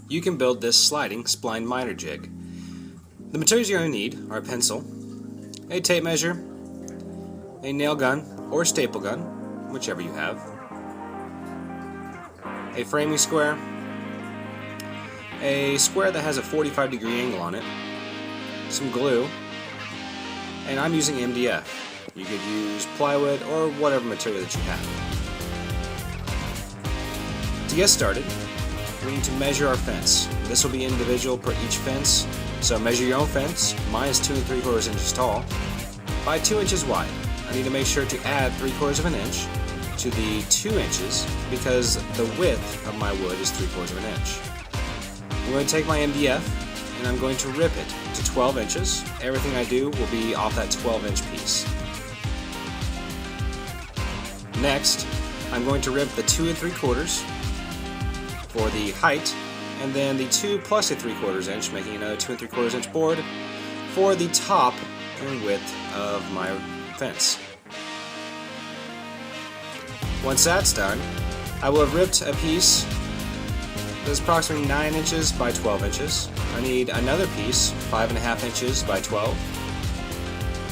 you can build this sliding splined miter jig. The materials you're going to need are a pencil, a tape measure, a nail gun or staple gun, whichever you have, a framing square, a square that has a 45-degree angle on it, some glue, and I'm using MDF. You could use plywood or whatever material that you have. To get started, we need to measure our fence. This will be individual per each fence, so measure your own fence. Mine is 2 3/4 inches tall by 2 inches wide. I need to make sure to add 3/4 of an inch to the 2 inches because the width of my wood is 3/4 of an inch. I'm going to take my MDF and I'm going to rip it to 12 inches. Everything I do will be off that 12-inch piece. Next, I'm going to rip the 2 3/4 for the height, and then the 2 plus a 3/4 inch, making another 2 3/4 inch board for the top and width of my fence. Once that's done, I will have ripped a piece that's approximately 9 inches by 12 inches. I need another piece, 5.5 inches by 12,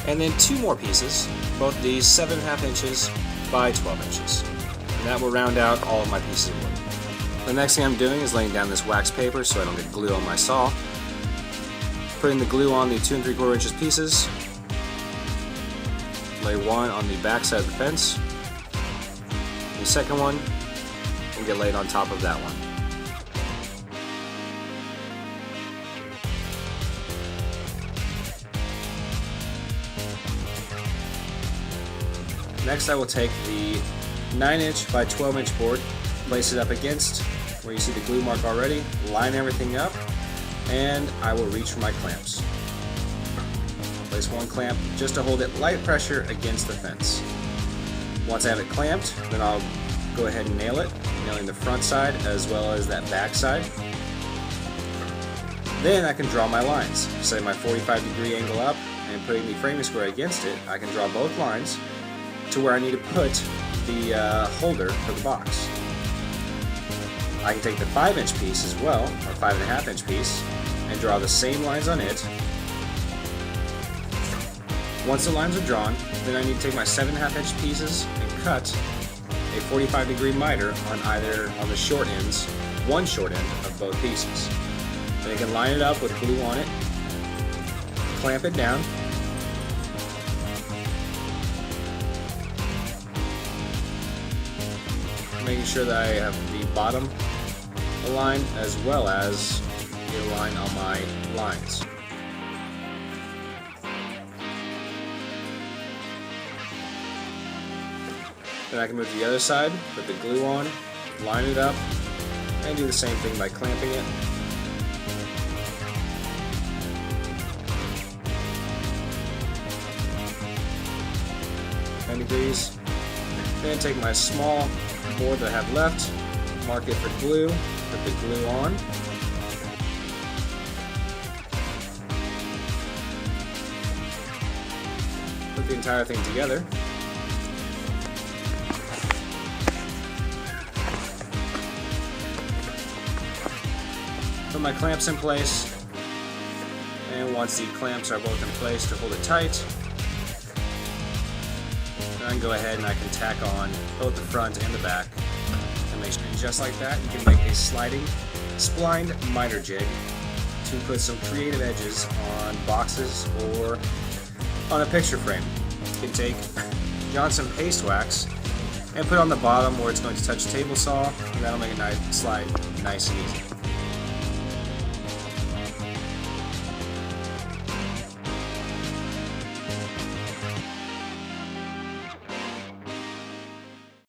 and then 2 more pieces, both these 7.5 inches by 12 inches. And that will round out all of my pieces of wood. The next thing I'm doing is laying down this wax paper so I don't get glue on my saw. Putting the glue on the 2 3/4 inches pieces. Lay one on the back side of the fence. The second one will get laid on top of that one. Next I will take the 9-inch by 12-inch board, place it up against where you see the glue mark already, line everything up, and I will reach for my clamps. Place one clamp just to hold it light pressure against the fence. Once I have it clamped, then I'll go ahead and nail it, nailing the front side as well as that back side. Then I can draw my lines, setting my 45-degree angle up and putting the framing square against it. I can draw both lines to where I need to put the holder for the box. I can take the 5-inch piece as well, or 5.5-inch piece, and draw the same lines on it. Once the lines are drawn, then I need to take my 7.5-inch pieces and cut a 45-degree miter on the short ends, one short end of both pieces. Then I can line it up with glue on it, clamp it down, making sure that I have the bottom aligned as well as the line on my lines. Then I can move to the other side, put the glue on, line it up, and do the same thing by clamping it. Degrees. Then take my small board that I have left, mark it for glue, put the glue on. Put the entire thing together. Put my clamps in place, and once the clamps are both in place to hold it tight, I can go ahead and I can tack on both the front and the back. And just like that, you can make a sliding splined miter jig to put some creative edges on boxes or on a picture frame. You can take Johnson paste wax and put on the bottom where it's going to touch table saw, and that'll make it slide nice and easy.